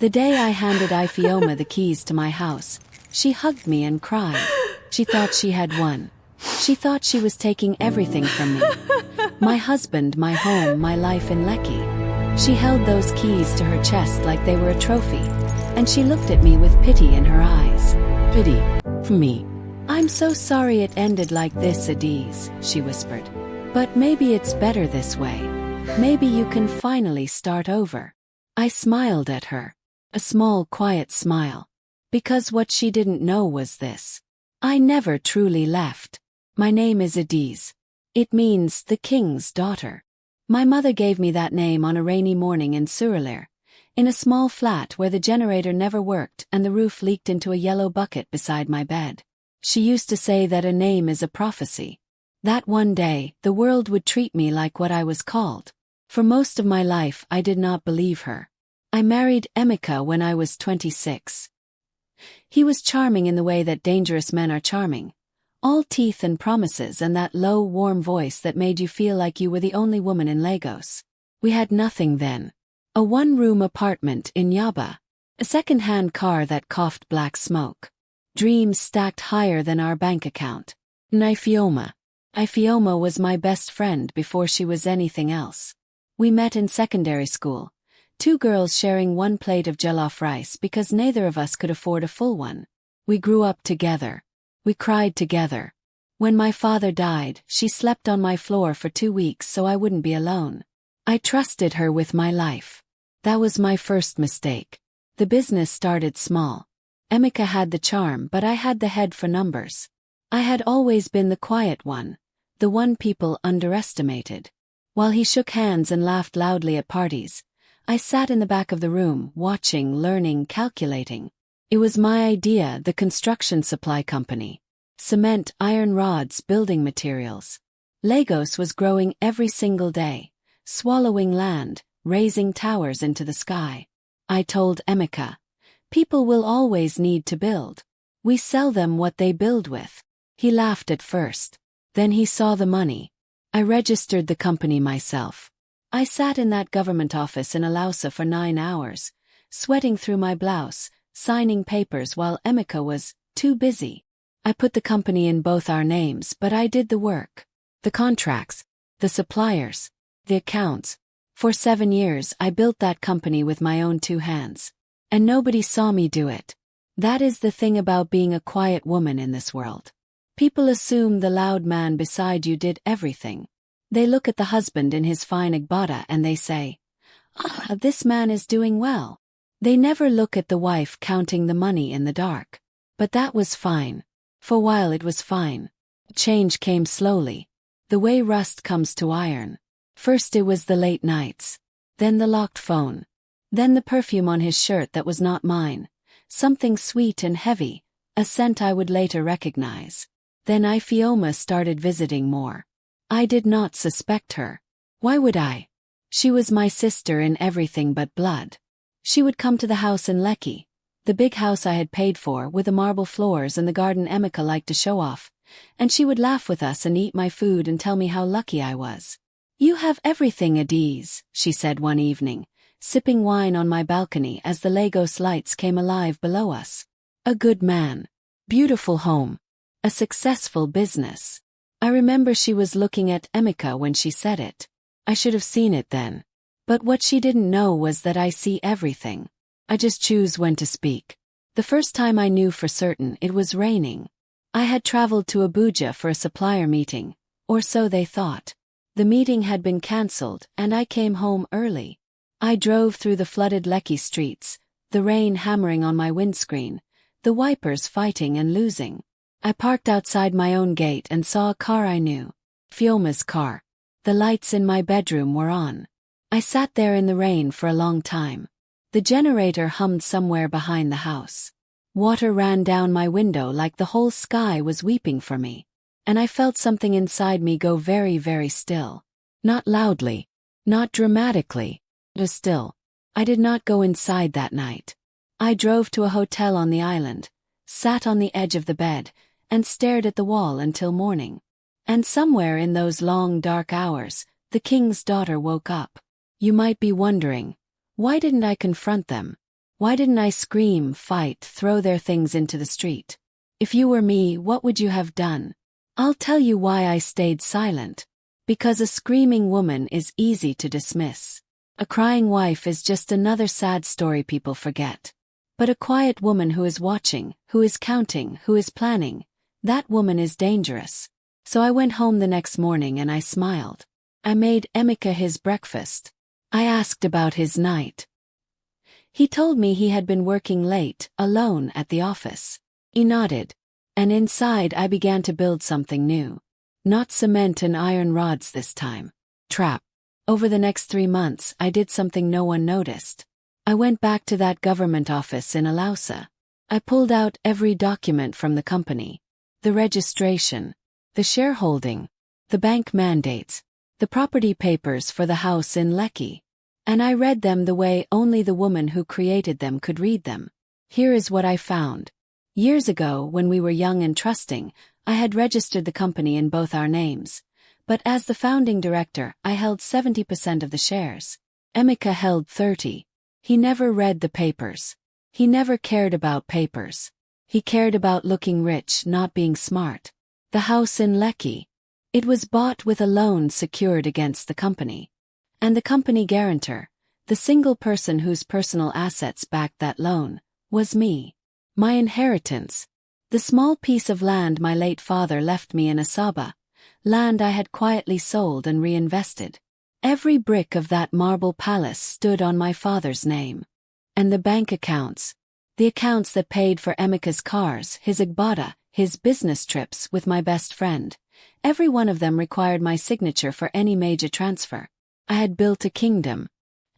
The day I handed Ifioma the keys to my house, she hugged me and cried. She thought she had won. She thought she was taking everything from me. My husband, my home, my life in Lekki. She held those keys to her chest like they were a trophy, and she looked at me with pity in her eyes. Pity? For me? I'm so sorry it ended like this, Adiz, she whispered. But maybe it's better this way. Maybe you can finally start over. I smiled at her. A small, quiet smile. Because what she didn't know was this. I never truly left. My name is Adiz. It means the king's daughter. My mother gave me that name on a rainy morning in Suralere, in a small flat where the generator never worked and the roof leaked into a yellow bucket beside my bed. She used to say that a name is a prophecy. That one day, the world would treat me like what I was called. For most of my life, I did not believe her. I married Emeka when I was 26. He was charming in the way that dangerous men are charming. All teeth and promises and that low, warm voice that made you feel like you were the only woman in Lagos. We had nothing then. A one-room apartment in Yaba. A second-hand car that coughed black smoke. Dreams stacked higher than our bank account. Ifioma. Ifioma was my best friend before she was anything else. We met in secondary school. Two girls sharing one plate of jollof rice because neither of us could afford a full one. We grew up together. We cried together. When my father died, she slept on my floor for 2 weeks so I wouldn't be alone. I trusted her with my life. That was my first mistake. The business started small. Emeka had the charm, but I had the head for numbers. I had always been the quiet one, the one people underestimated. While he shook hands and laughed loudly at parties, I sat in the back of the room, watching, learning, calculating. It was my idea, the construction supply company. Cement, iron rods, building materials. Lagos was growing every single day, swallowing land, raising towers into the sky. I told Emeka, people will always need to build. We sell them what they build with. He laughed at first. Then he saw the money. I registered the company myself. I sat in that government office in Alausa for 9 hours, sweating through my blouse, signing papers while Emeka was too busy. I put the company in both our names, but I did the work. The contracts, the suppliers, the accounts. For 7 years I built that company with my own 2 hands. And nobody saw me do it. That is the thing about being a quiet woman in this world. People assume the loud man beside you did everything. They look at the husband in his fine agbada and they say, "Ah, this man is doing well." They never look at the wife counting the money in the dark. But that was fine. For a while it was fine. Change came slowly. The way rust comes to iron. First it was the late nights. Then the locked phone. Then the perfume on his shirt that was not mine. Something sweet and heavy, a scent I would later recognize. Then Ifioma started visiting more. I did not suspect her. Why would I? She was my sister in everything but blood. She would come to the house in Lekki, the big house I had paid for with the marble floors and the garden Emeka liked to show off, and she would laugh with us and eat my food and tell me how lucky I was. "You have everything, Adiz," she said one evening, sipping wine on my balcony as the Lagos lights came alive below us. A good man. Beautiful home. A successful business. I remember she was looking at Emeka when she said it. I should have seen it then. But what she didn't know was that I see everything. I just choose when to speak. The first time I knew for certain it was raining. I had traveled to Abuja for a supplier meeting, or so they thought. The meeting had been cancelled and I came home early. I drove through the flooded Lekki streets, the rain hammering on my windscreen, the wipers fighting and losing. I parked outside my own gate and saw a car I knew. Fioma's car. The lights in my bedroom were on. I sat there in the rain for a long time. The generator hummed somewhere behind the house. Water ran down my window like the whole sky was weeping for me. And I felt something inside me go very, very still. Not loudly. Not dramatically. Just still. I did not go inside that night. I drove to a hotel on the island, sat on the edge of the bed, and stared at the wall until morning. And somewhere in those long dark hours, the king's daughter woke up. You might be wondering, why didn't I confront them? Why didn't I scream, fight, throw their things into the street? If you were me, what would you have done? I'll tell you why I stayed silent. Because a screaming woman is easy to dismiss. A crying wife is just another sad story people forget. But a quiet woman who is watching, who is counting, who is planning, that woman is dangerous. So I went home the next morning and I smiled. I made Emeka his breakfast. I asked about his night. He told me he had been working late, alone at the office. He nodded. And inside I began to build something new. Not cement and iron rods this time. Trap. Over the next 3 months I did something no one noticed. I went back to that government office in Alausa. I pulled out every document from the company. The registration. The shareholding. The bank mandates. The property papers for the house in Lekki. And I read them the way only the woman who created them could read them. Here is what I found. Years ago, when we were young and trusting, I had registered the company in both our names. But as the founding director, I held 70% of the shares. Emeka held 30%. He never read the papers. He never cared about papers. He cared about looking rich, not being smart. The house in Lekki. It was bought with a loan secured against the company. And the company guarantor, the single person whose personal assets backed that loan, was me. My inheritance. The small piece of land my late father left me in Asaba, land I had quietly sold and reinvested. Every brick of that marble palace stood on my father's name. And the bank accounts. The accounts that paid for Emeka's cars, his Igbada, his business trips with my best friend. Every one of them required my signature for any major transfer. I had built a kingdom.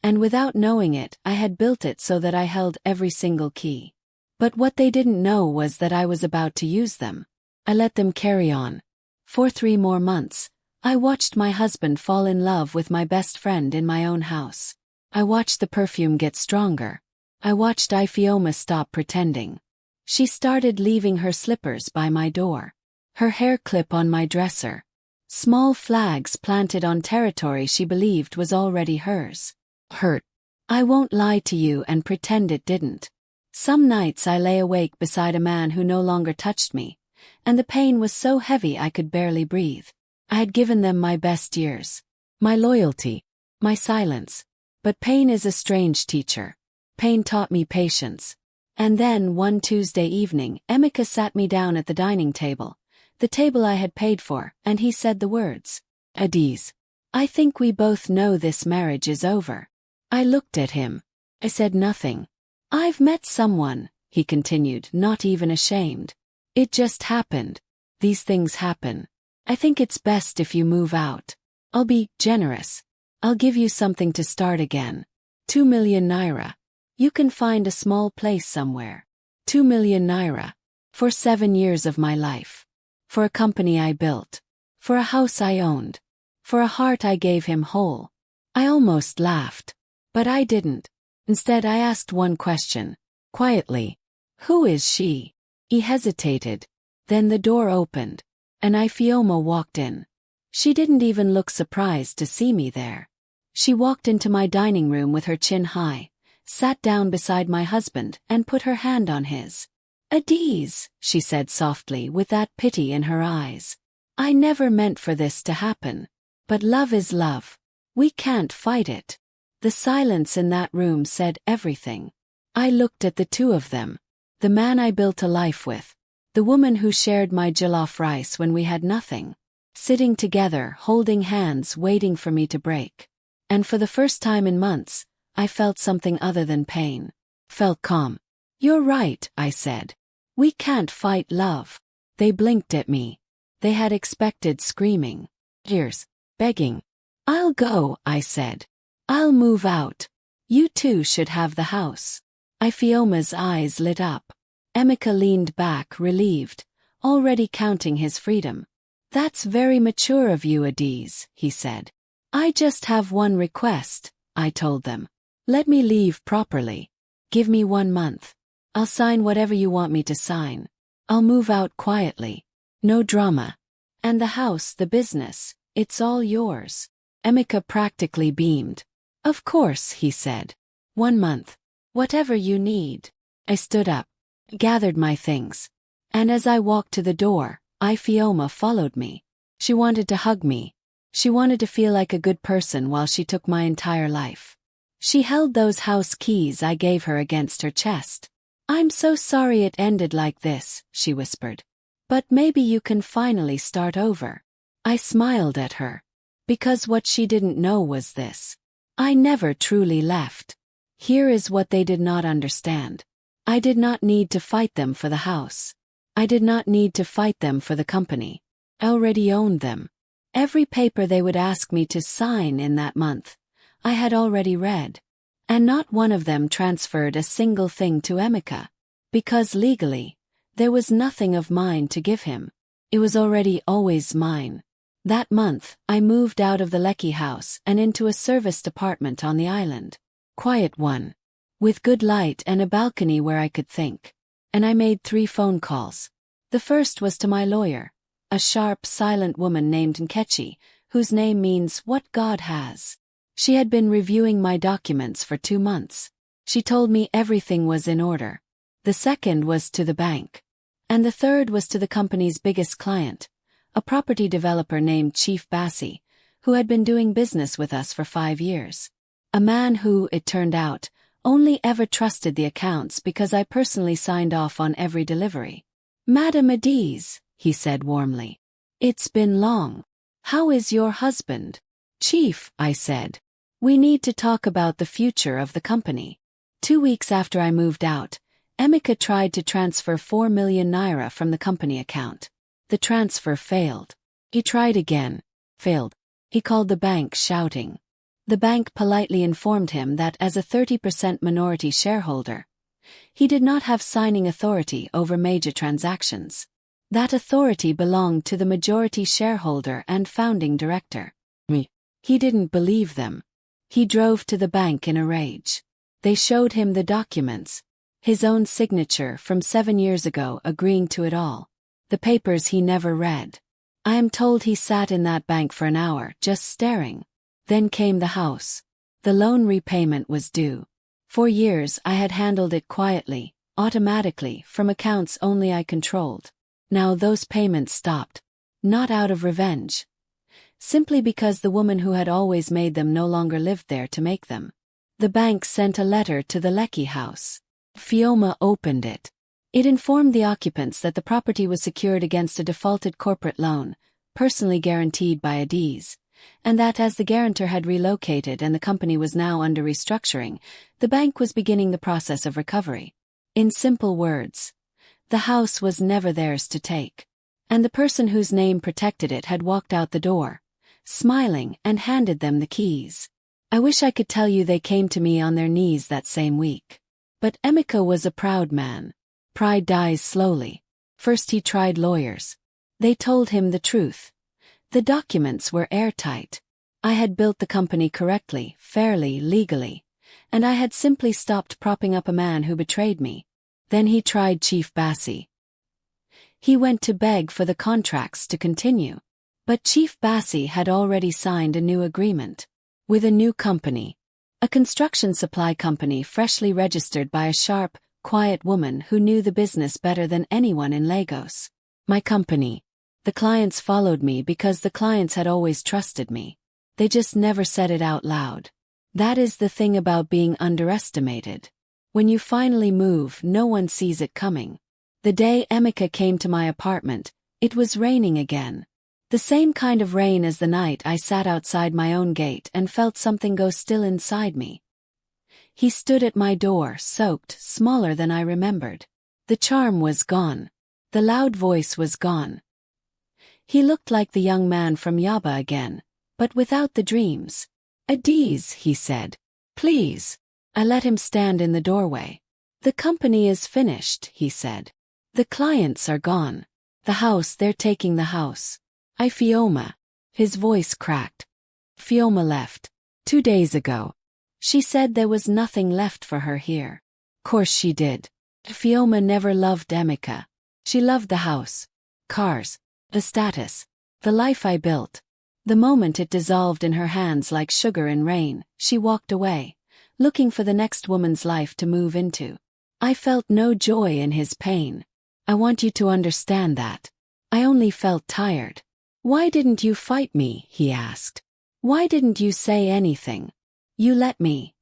And without knowing it, I had built it so that I held every single key. But what they didn't know was that I was about to use them. I let them carry on. For 3 more months, I watched my husband fall in love with my best friend in my own house. I watched the perfume get stronger. I watched Ifeoma stop pretending. She started leaving her slippers by my door. Her hair clip on my dresser. Small flags planted on territory she believed was already hers. Hurt. I won't lie to you and pretend it didn't. Some nights I lay awake beside a man who no longer touched me, and the pain was so heavy I could barely breathe. I had given them my best years. My loyalty. My silence. But pain is a strange teacher. Pain taught me patience. And then, one Tuesday evening, Emeka sat me down at the dining table, the table I had paid for, and he said the words, "Adiz, I think we both know this marriage is over." I looked at him. I said nothing. "I've met someone," he continued, not even ashamed. "It just happened. These things happen. I think it's best if you move out. I'll be generous. I'll give you something to start again. 2 million naira. You can find a small place somewhere. 2 million naira. For 7 years of my life. For a company I built. For a house I owned. For a heart I gave him whole." I almost laughed. But I didn't. Instead I asked one question. Quietly. "Who is she?" He hesitated. Then the door opened. And Ifeoma walked in. She didn't even look surprised to see me there. She walked into my dining room with her chin high, sat down beside my husband and put her hand on his. "Adiz," she said softly with that pity in her eyes. "I never meant for this to happen. But love is love. We can't fight it." The silence in that room said everything. I looked at the two of them. The man I built a life with. The woman who shared my jollof rice when we had nothing. Sitting together, holding hands, waiting for me to break. And for the first time in months, I felt something other than pain. Felt calm. "You're right," I said. "We can't fight love." They blinked at me. They had expected screaming. Tears. Begging. "I'll go," I said. "I'll move out. You two should have the house." Ifeoma's eyes lit up. Emeka leaned back, relieved, already counting his freedom. "That's very mature of you, Adiz," he said. "I just have one request," I told them. "Let me leave properly. Give me 1 month. I'll sign whatever you want me to sign. I'll move out quietly. No drama. And the house, the business, it's all yours." Emeka practically beamed. "Of course," he said. 1 month. Whatever you need. I stood up, gathered my things. And as I walked to the door, Ifeoma followed me. She wanted to hug me. She wanted to feel like a good person while she took my entire life. She held those house keys I gave her against her chest. "I'm so sorry it ended like this," she whispered. "But maybe you can finally start over." I smiled at her. Because what she didn't know was this. I never truly left. Here is what they did not understand. I did not need to fight them for the house. I did not need to fight them for the company. I already owned them. Every paper they would ask me to sign in that month, I had already read. And not one of them transferred a single thing to Emeka. Because legally, there was nothing of mine to give him. It was already always mine. That month, I moved out of the Lekki house and into a serviced apartment on the island. Quiet one. With good light and a balcony where I could think. And I made 3 phone calls. The first was to my lawyer, a sharp, silent woman named Nkechi, whose name means what God has. She had been reviewing my documents for 2 months. She told me everything was in order. The second was to the bank. And the third was to the company's biggest client, a property developer named Chief Bassi, who had been doing business with us for 5 years. A man who, it turned out, only ever trusted the accounts because I personally signed off on every delivery. "Madam Adiz," he said warmly. "It's been long. How is your husband?" "Chief," I said. "We need to talk about the future of the company." 2 weeks after I moved out, Emeka tried to transfer 4 million naira from the company account. The transfer failed. He tried again. Failed. He called the bank shouting. The bank politely informed him that as a 30% minority shareholder, he did not have signing authority over major transactions. That authority belonged to the majority shareholder and founding director. Me. He didn't believe them. He drove to the bank in a rage. They showed him the documents, his own signature from 7 years ago agreeing to it all. The papers he never read. I am told he sat in that bank for an hour just staring. Then came the house. The loan repayment was due. For years I had handled it quietly, automatically, from accounts only I controlled. Now those payments stopped. Not out of revenge. Simply because the woman who had always made them no longer lived there to make them. The bank sent a letter to the Lekki house. Fioma opened it. It informed the occupants that the property was secured against a defaulted corporate loan, personally guaranteed by Adiz, and that as the guarantor had relocated and the company was now under restructuring, the bank was beginning the process of recovery. In simple words, the house was never theirs to take. And the person whose name protected it had walked out the door, smiling, and handed them the keys. I wish I could tell you they came to me on their knees that same week. But Emeka was a proud man. Pride dies slowly. First he tried lawyers. They told him the truth. The documents were airtight. I had built the company correctly, fairly, legally, and I had simply stopped propping up a man who betrayed me. Then he tried Chief Bassi. He went to beg for the contracts to continue. But Chief Bassi had already signed a new agreement. With a new company. A construction supply company freshly registered by a sharp, quiet woman who knew the business better than anyone in Lagos. My company. The clients followed me because the clients had always trusted me. They just never said it out loud. That is the thing about being underestimated. When you finally move, no one sees it coming. The day Emeka came to my apartment, it was raining again. The same kind of rain as the night I sat outside my own gate and felt something go still inside me. He stood at my door, soaked, smaller than I remembered. The charm was gone. The loud voice was gone. He looked like the young man from Yaba again, but without the dreams. "Adiz," he said. "Please." I let him stand in the doorway. "The company is finished," he said. "The clients are gone. The house, they're taking the house. Fioma." His voice cracked. "Fioma left 2 days ago. She said there was nothing left for her here." Course she did. Fioma never loved Emeka. She loved the house, cars, the status, the life I built. The moment it dissolved in her hands like sugar in rain, she walked away, looking for the next woman's life to move into. I felt no joy in his pain. I want you to understand that. I only felt tired. Why didn't you fight me? He asked. Why didn't you say anything? You let me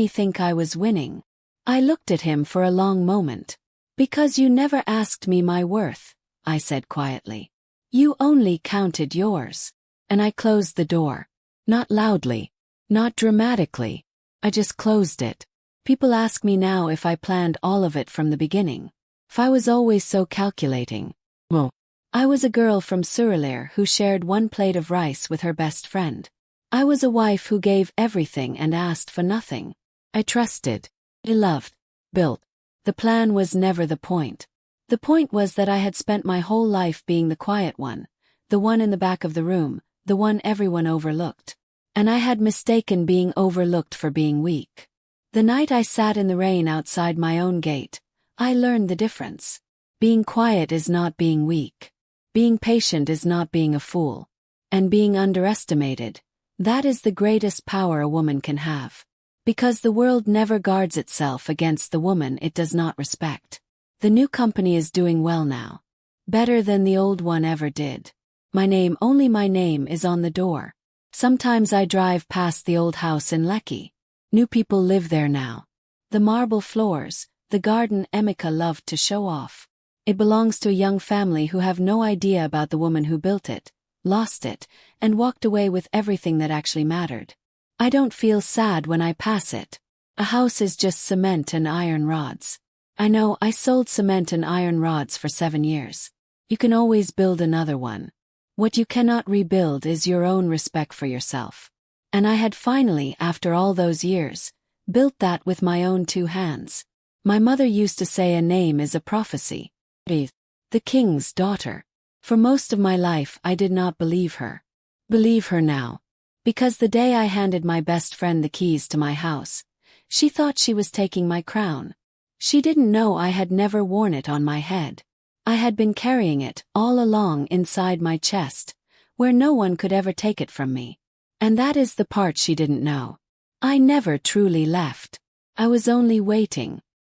think I was winning. I looked at him for a long moment. Because you never asked me my worth, I said quietly. You only counted yours. And I closed the door. Not loudly. Not dramatically. I just closed it. People ask me now if I planned all of it from the beginning. If I was always so calculating. Well, I was a girl from Surulere who shared one plate of rice with her best friend. I was a wife who gave everything and asked for nothing. I trusted. I loved. Built. The plan was never the point. The point was that I had spent my whole life being the quiet one, the one in the back of the room, the one everyone overlooked. And I had mistaken being overlooked for being weak. The night I sat in the rain outside my own gate, I learned the difference. Being quiet is not being weak. Being patient is not being a fool. And being underestimated, that is the greatest power a woman can have. Because the world never guards itself against the woman it does not respect. The new company is doing well now. Better than the old one ever did. Only my name is on the door. Sometimes I drive past the old house in Lekki. New people live there now. The marble floors, the garden Emeka loved to show off. It belongs to a young family who have no idea about the woman who built it, lost it, and walked away with everything that actually mattered. I don't feel sad when I pass it. A house is just cement and iron rods. I know I sold cement and iron rods for 7 years. You can always build another one. What you cannot rebuild is your own respect for yourself. And I had finally, after all those years, built that with my own 2 hands. My mother used to say a name is a prophecy. The king's daughter. For most of my life I did not believe her. Believe her now. Because the day I handed my best friend the keys to my house, she thought she was taking my crown. She didn't know I had never worn it on my head. I had been carrying it all along inside my chest, where no one could ever take it from me. And that is the part she didn't know. I never truly left. I was only waiting.